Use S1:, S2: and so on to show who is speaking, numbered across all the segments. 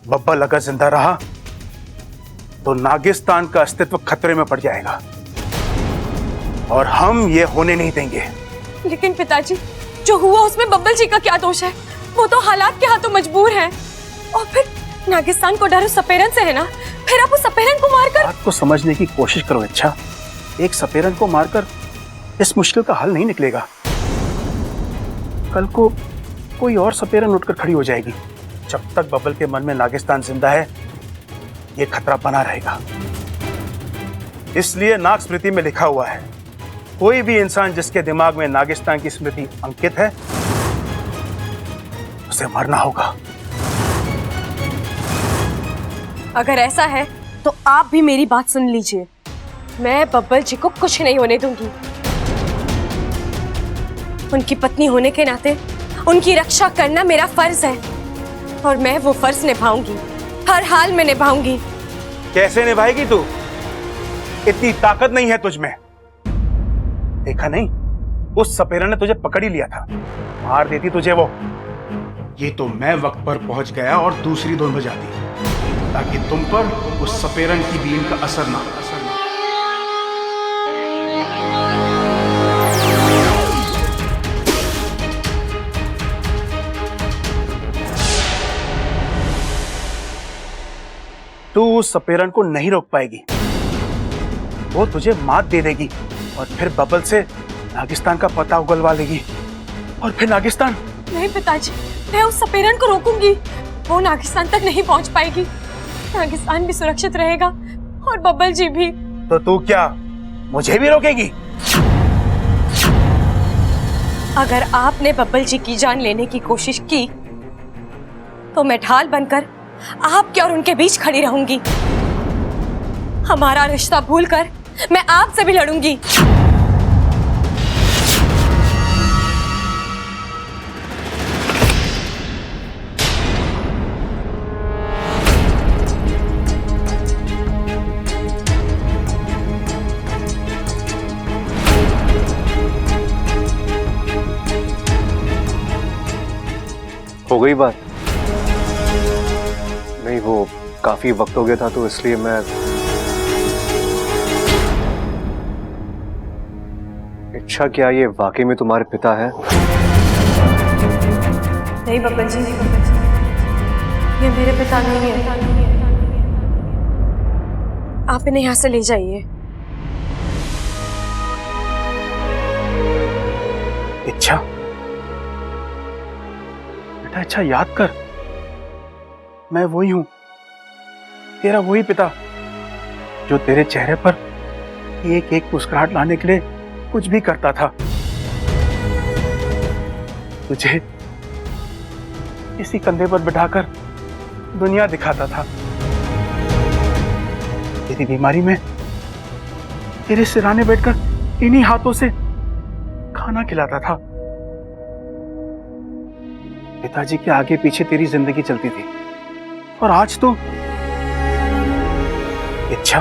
S1: बब्बल अगर जिंदा रहा तो नागिस्तान का अस्तित्व खतरे में पड़ जाएगा और हम ये होने नहीं देंगे।
S2: लेकिन पिताजी, जो हुआ उसमें बब्बल जी का क्या दोष है? वो तो हालात के हाथों मजबूर हैं। और फिर नागिस्तान को डर उस सपेरन से है ना, फिर आप उस सपेरन को मारकर।
S1: बात को समझने की कोशिश करो। अच्छा, एक सपेरन को मारकर इस मुश्किल का हल नहीं निकलेगा। कल को कोई और सपेरन उठकर खड़ी हो जाएगी। जब तक बब्बल के मन में नागिस्तान जिंदा है, ये खतरा बना रहेगा। इसलिए नाग स्मृति में लिखा हुआ है, कोई भी इंसान जिसके दिमाग में नागिस्तान की स्मृति अंकित है, उसे मरना होगा।
S2: अगर ऐसा है तो आप भी मेरी बात सुन लीजिए। मैं बब्बल जी को कुछ नहीं होने दूंगी। उनकी पत्नी होने के नाते उनकी रक्षा करना मेरा फर्ज है और मैं वो फर्ज निभाऊंगी, हर हाल में निभाऊंगी।
S1: कैसे निभाएगी तू? इतनी ताकत नहीं है तुझ में। देखा नहीं, उस सपेरा ने तुझे पकड़ ही लिया था, मार देती तुझे वो। ये तो मैं वक्त पर पहुंच गया और दूसरी धुन बजाती, ताकि तुम पर उस सपेरन की बीन का असर ना। तू उस सपेरन को नहीं रोक पाएगी। वो तुझे मात दे देगी और फिर बब्बल से नागिस्तान का पता उगलवा लेगी और फिर नागिस्तान।
S2: नहीं पिताजी, मैं उस सपेरन को रोकूंगी। वो नागिस्तान तक नहीं पहुंच पाएगी। नागिस्तान भी सुरक्षित रहेगा और बब्बल जी भी।
S1: तो तू क्या मुझे भी रोकेगी?
S2: अगर आपने बब्बल जी की जान लेने की कोशिश की तो मैं ढाल बनकर आपके और उनके बीच खड़ी रहूंगी। हमारा रिश्ता भूलकर मैं आपसे भी लड़ूंगी।
S3: हो गई बात? नहीं, वो काफी वक्त हो गया था तो इसलिए मैं। इच्छा, क्या ये वाकई में तुम्हारे पिता है?
S2: नहीं बब्बल जी, ये मेरे पिता नहीं है। आप इन्हें यहाँ से ले जाइए।
S1: इच्छा बेटा, अच्छा याद कर, मैं वही हूं, तेरा वही पिता जो तेरे चेहरे पर एक एक मुस्कुराहट लाने के लिए कुछ भी करता था। तुझे इसी कंधे पर बिठाकर दुनिया दिखाता था। तेरी बीमारी में तेरे सिराने बैठकर इन्हीं हाथों से खाना खिलाता था। पिताजी के आगे पीछे तेरी जिंदगी चलती थी और आज तो इच्छा,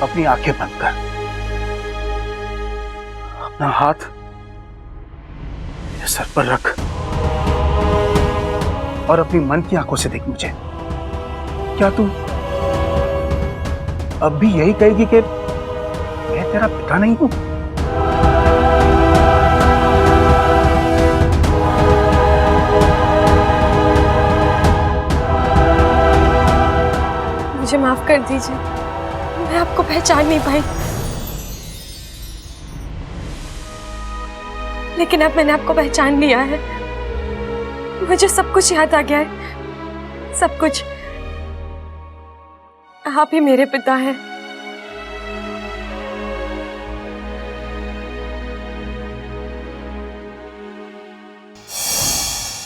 S1: अपनी आंखें बंद कर, अपना हाथ मेरे सर पर रख और अपनी मन की आंखों से देख मुझे। क्या तू अब भी यही कहेगी कि मैं तेरा पिता नहीं हूं?
S2: मुझे माफ कर दीजिए, मैं आपको पहचान नहीं पाई। लेकिन अब मैंने आपको पहचान लिया है। मुझे सब कुछ याद आ गया है, सब कुछ। आप ही मेरे पिता हैं।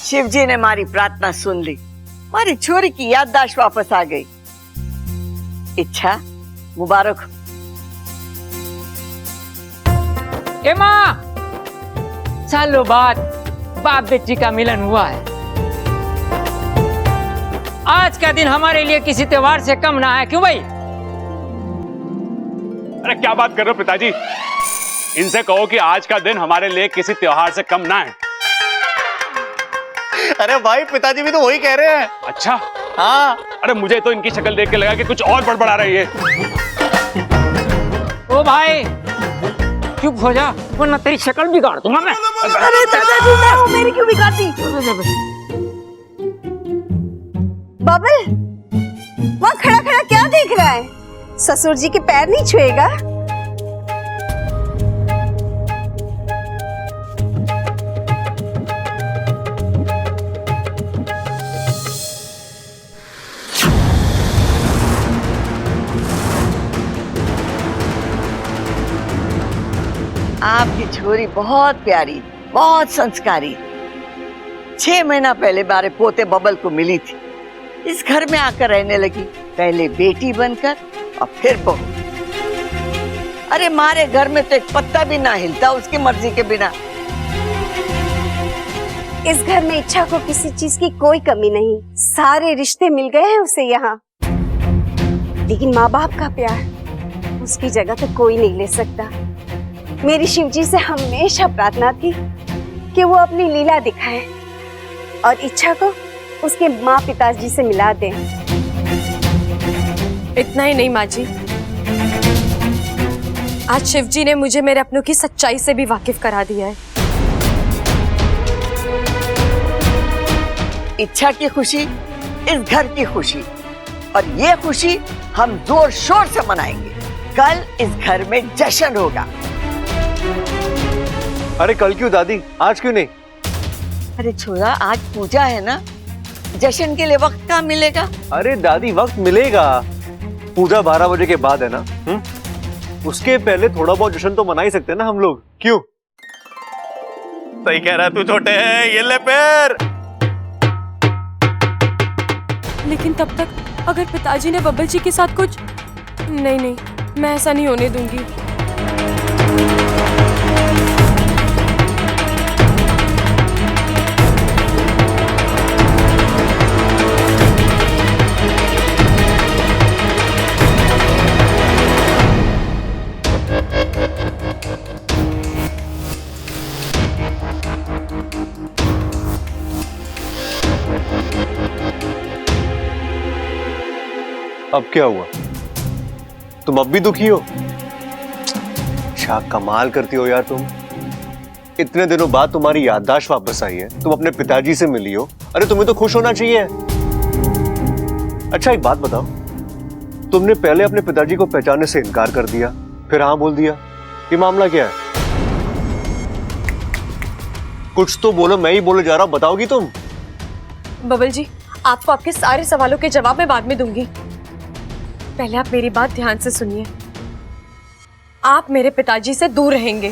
S4: शिव जी ने हमारी प्रार्थना सुन ली, हमारी छोरी की याददाश्त वापस आ गई। इच्छा, मुबारक हो।
S5: ए माँ, सालों बाद बाप बेटी का मिलन हुआ है। आज का दिन हमारे लिए किसी त्योहार से कम ना है, क्यों भाई?
S6: अरे क्या बात कर रहे हो पिताजी? इनसे कहो कि आज का दिन हमारे लिए किसी त्योहार से कम ना है।
S7: अरे भाई पिताजी भी तो वही कह रहे हैं।
S6: अच्छा,
S7: हाँ।
S6: अरे मुझे तो इनकी शक्ल देख के लगा कि कुछ और बड़बड़ा रही है।
S5: ओ भाई चुप हो जा वरना तेरी शक्ल बिगाड़ दूंगा मैं।
S4: अरे दादाजी मैं हूँ, मेरी क्यों बिगाड़ती?
S8: बबल, वहाँ खड़ा खड़ा क्या देख रहा है? ससुर जी के पैर नहीं छुएगा?
S4: आपकी छोरी बहुत प्यारी, बहुत संस्कारी। 6 महीना पहले मारे पोते बबल को मिली थी। इस घर में आकर रहने लगी, पहले बेटी बनकर और फिर बहू। अरे मारे घर में तो एक पत्ता भी ना हिलता उसकी मर्जी के बिना।
S8: इस घर में इच्छा को किसी चीज की कोई कमी नहीं, सारे रिश्ते मिल गए हैं उसे यहाँ। लेकिन माँ बाप का प्यार उसकी जगह तो कोई नहीं ले सकता। मेरी शिवजी से हमेशा प्रार्थना थी कि वो अपनी लीला दिखाए और इच्छा को उसके माँ पिताजी से मिला दें।
S2: इतना ही नहीं माँ जी, आज शिव जी ने मुझे मेरे अपनों की सच्चाई से भी वाकिफ करा दिया है।
S4: इच्छा की खुशी इस घर की खुशी, और ये खुशी हम जोर शोर से मनाएंगे। कल इस घर में जश्न होगा।
S3: अरे कल क्यों दादी, आज क्यों नहीं?
S4: अरे छोरा आज पूजा है ना, जश्न के लिए वक्त कहाँ मिलेगा?
S3: अरे दादी वक्त मिलेगा, पूजा 12 बजे के बाद है ना। उसके पहले थोड़ा बहुत जश्न तो मना ही सकते हैं ना हम लोग, क्यों?
S7: सही कह रहा है तू छोटे, ये ले पैर।
S2: लेकिन तब तक अगर पिताजी ने बब्बल जी के साथ कुछ नहीं, मैं ऐसा नहीं होने दूंगी।
S3: अब क्या हुआ? तुम अब भी दुखी हो? क्या कमाल करती हो यार तुम। इतने दिनों बाद तुम्हारी याददाश्त वापस आई है, तुम अपने पिताजी से मिली हो। अरे तुम्हें तो खुश होना चाहिए। अच्छा एक बात बताओ, तुमने पहले अपने पिताजी को पहचानने से इनकार कर दिया, फिर हाँ बोल दिया। ये मामला क्या है? कुछ तो बोलो, मैं ही बोले जा रहा हूं, बताओगी तुम?
S2: बबल जी, आपको आपके सारे सवालों के जवाब मैं बाद में दूंगी। पहले आप मेरी बात ध्यान से सुनिए। आप मेरे पिताजी से दूर रहेंगे।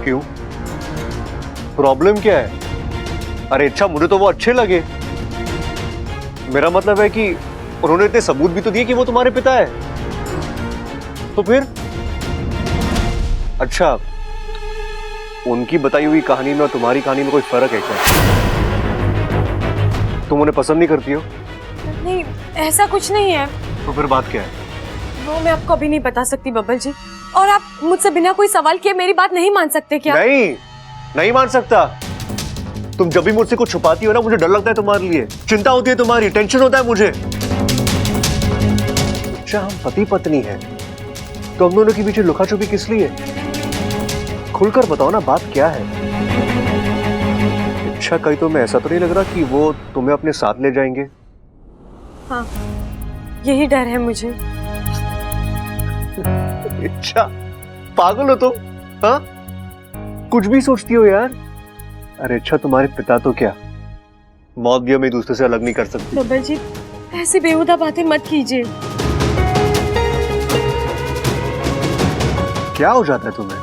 S3: क्यों? प्रॉब्लम क्या है? अरे अच्छा, मुझे तो वो अच्छे लगे। मेरा मतलब है कि उन्होंने इतने सबूत भी तो दिए कि वो तुम्हारे पिता है। तो फिर अच्छा, उनकी बताई हुई कहानी में और तुम्हारी कहानी में कोई फर्क है क्या? तुम उन्हें पसंद नहीं करती हो?
S2: नहीं, ऐसा कुछ नहीं है।
S3: तो फिर बात क्या है?
S2: वो मैं आपको अभी नहीं बता सकती बबल जी। और आप मुझसे बिना कोई सवाल किए मेरी बात नहीं मान सकते क्या?
S3: नहीं मान सकता। तुम जब भी मुझसे कुछ छुपाती हो ना, मुझे डर लगता है तुम्हारे लिए, चिंता होती है तुम्हारी, टेंशन होता है मुझे। अच्छा हम पति पत्नी हैं, तो हम दोनों के पीछे लुका छुपी किस लिए? खुलकर बताओ ना, बात क्या है? अच्छा कहीं तो मैं ऐसा तो नहीं लग रहा कि वो तुम्हें अपने साथ ले जाएंगे?
S2: हाँ, यही डर है मुझे।
S3: अच्छा पागल हो तुम, हाँ? कुछ भी सोचती हो यार। अरे अच्छा तुम्हारे पिता तो क्या, मौत भी हम एक दूसरे से अलग नहीं कर सकते।
S2: बबल जी, ऐसी बेहुदा बातें मत कीजिए।
S3: क्या हो जाता है तुम्हें?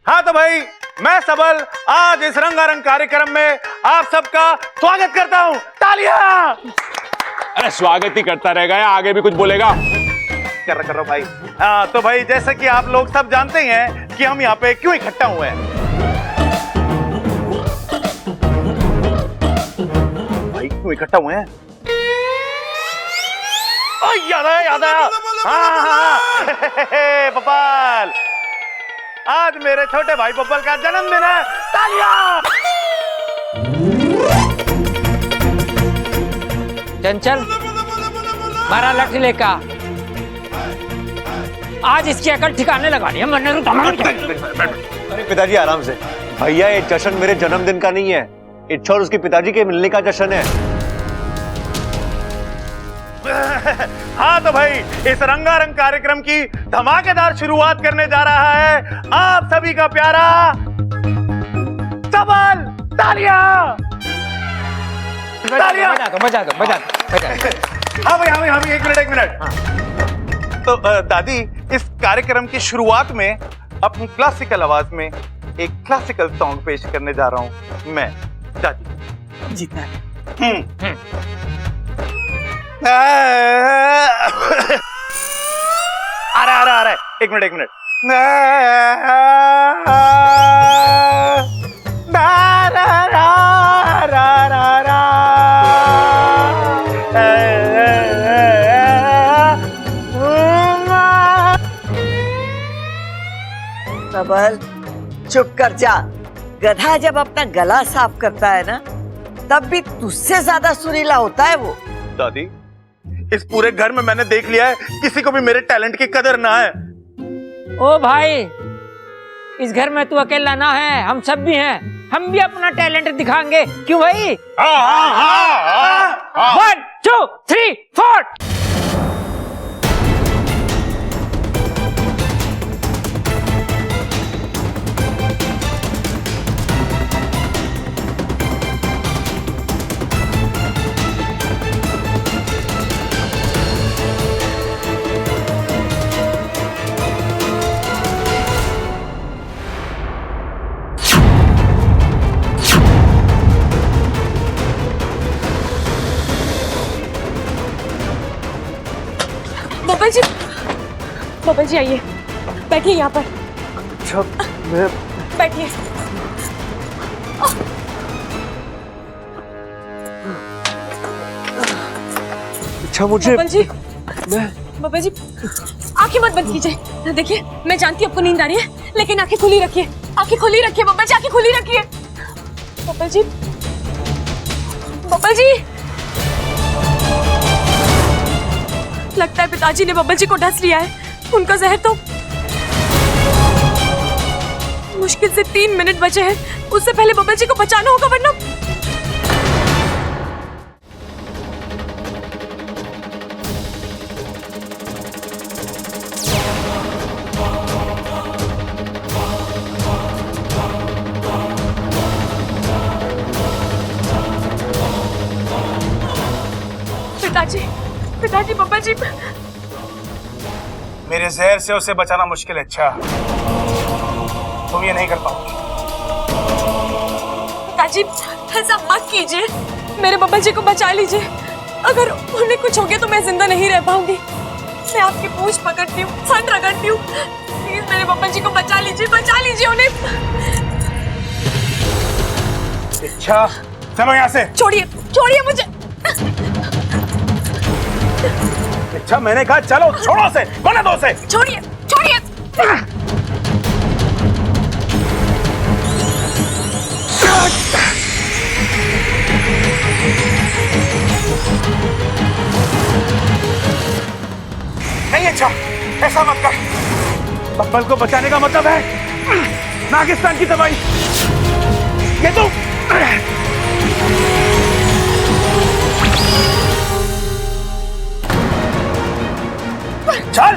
S1: हाँ तो भाई, मैं सबल आज इस रंगारंग कार्यक्रम में आप सबका स्वागत करता हूं। तालियां!
S6: अरे स्वागत ही करता रहेगा या आगे भी कुछ बोलेगा?
S1: कर रहा भाई। हाँ तो भाई, जैसा कि आप लोग सब जानते ही हैं कि हम यहाँ पे क्यों इकट्ठा हुए हैं। भाई क्यों इकट्ठा हुए हैं?
S7: याद आया याद आया। हाँ हाँ बब्बल, आज मेरे छोटे भाई बब्बल का जन्मदिन है। तालियां।
S5: चंचल, मारा लठ लेका, आज इसकी अकल ठिकाने लगानी है। मैंने
S3: अरे पिताजी आराम से। भैया ये जश्न मेरे जन्मदिन का नहीं है, इच्छा और उसके पिताजी के मिलने का जश्न है।
S7: हाँ तो भाई, इस रंगारंग कार्यक्रम की धमाकेदार शुरुआत करने जा रहा है आप सभी का प्यारा सबल। तालियां। तालियां।
S5: बजा दो।
S7: हाँ भाई एक मिनट। तो दादी, इस कार्यक्रम की शुरुआत में अपनी क्लासिकल आवाज में एक क्लासिकल सॉन्ग पेश करने जा रहा हूं मैं, दादी।
S4: जीता
S7: आ रहा है। एक मिनट।
S4: सबल, चुप कर जा। गधा जब अपना गला साफ करता है ना, तब भी तुझसे ज्यादा सुरीला होता है वो।
S7: दादी, इस पूरे घर में मैंने देख लिया है, किसी को भी मेरे टैलेंट की कदर ना है।
S5: ओ भाई, इस घर में तू अकेला ना है, हम सब भी हैं। हम भी अपना टैलेंट दिखाएंगे, क्यों भाई? 1 2 3 4।
S2: बब्बल जी आइए, बैठिए यहाँ पर।
S3: अच्छा, मैं
S2: बैठिए।
S3: अच्छा मुझे
S2: बब्बल जी आंखें मत बंद कीजिए। देखिए, मैं जानती हूँ आपको नींद आ रही है, लेकिन आंखें खुली रखिए। आंखें खुली रखिए बब्बल जी, आंखें खुली रखिए। बब्बल जी, बब्बल जी, लगता है पिताजी ने बब्बल जी को डस लिया है। उनका जहर तो मुश्किल से 3 मिनट बचे हैं, उससे पहले बब्बल जी को बचाना होगा, वरना पिताजी बब्बल जी,
S1: मेरे जहर से उसे बचाना मुश्किल है। अच्छा, तुम ये नहीं कर पाओगे।
S2: पिताजी ऐसा मत कीजिए, मेरे बब्बल जी को बचा लीजिए। अगर उन्हें कुछ हो गया तो मैं जिंदा नहीं रह पाऊंगी। मैं आपकी पूंछ पकड़ती हूँ, फन रगड़ती हूँ, प्लीज मेरे बब्बल जी को बचा लीजिए उन्हें।
S1: अच्छा, चलो यहाँ से।
S2: छोड़िए मुझे।
S1: अच्छा, मैंने कहा चलो, छोड़ो से, कोने दो से।
S2: छोड़िए।
S1: नहीं, अच्छा ऐसा मत कर। बब्बल को बचाने का मतलब है नागिस्तान की तबाही। ये तो चल।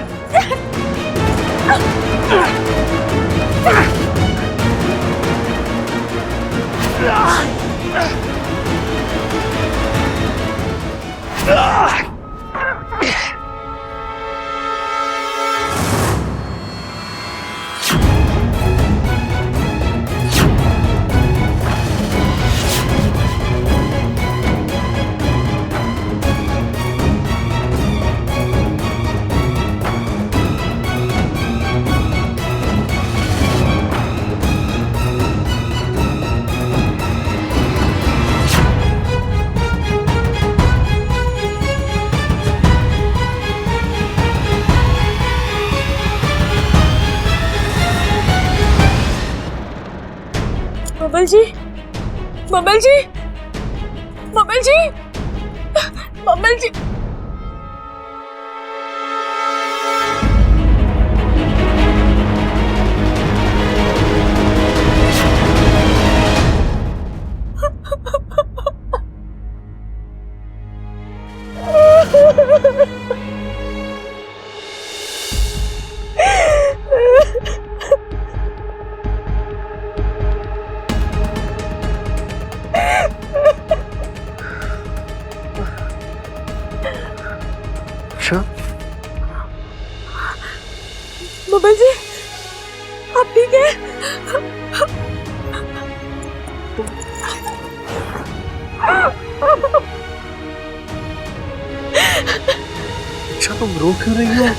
S2: बबल जी, बबल जी, बबल जी, बबल जी।
S3: अच्छा,
S2: बबल जी, आप ठीक है?
S3: अच्छा तुम रो क्यों रही हो?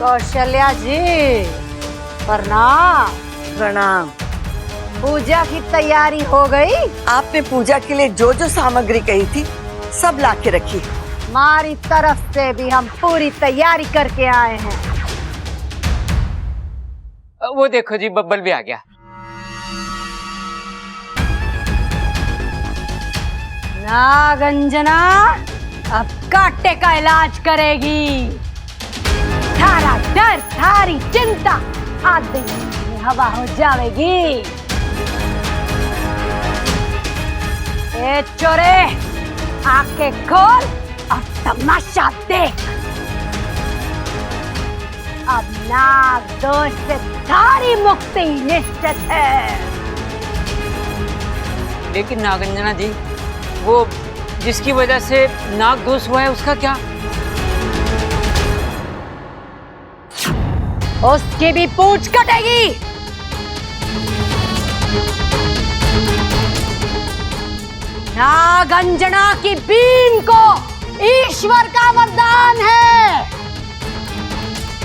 S8: कौशल्या जी, प्रणाम।
S4: प्रणाम।
S8: पूजा की तैयारी हो गई?
S4: आपने पूजा के लिए जो जो सामग्री कही थी सब ला के रखी।
S8: हमारी तरफ से भी हम पूरी तैयारी करके आए हैं।
S5: वो देखो जी, बब्बल भी आ गया।
S8: नागंजना अब कांटे का इलाज करेगी। थारा डर, थारी चिंता आधे में हवा हो जाएगी। ए चोरे, आंखें खोल और तमाशा देख। अब नाग दोष से थारी मुक्ति निश्चित है।
S5: लेकिन नागंजना जी, वो जिसकी वजह से नाग दोष हुआ है उसका क्या?
S8: उसकी भी पूंछ कटेगी। नागंजना की बीन को ईश्वर का वरदान है।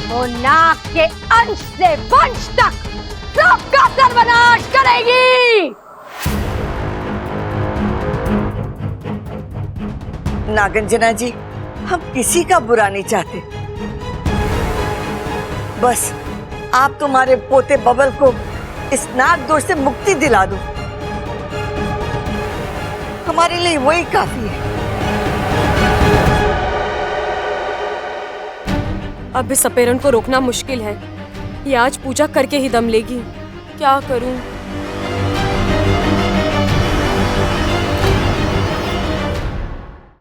S8: वो नाग के अंश से वंश तक सबका सर्वनाश करेगी।
S4: नागंजना जी, हम किसी का बुरा नहीं चाहते। बस आप तुम्हारे पोते बबल को इस नाग दोष से मुक्ति दिला दो, हमारे लिए वही काफी है।
S2: अब इस सपेरन को रोकना मुश्किल है। ये आज पूजा करके ही दम लेगी। क्या करूं?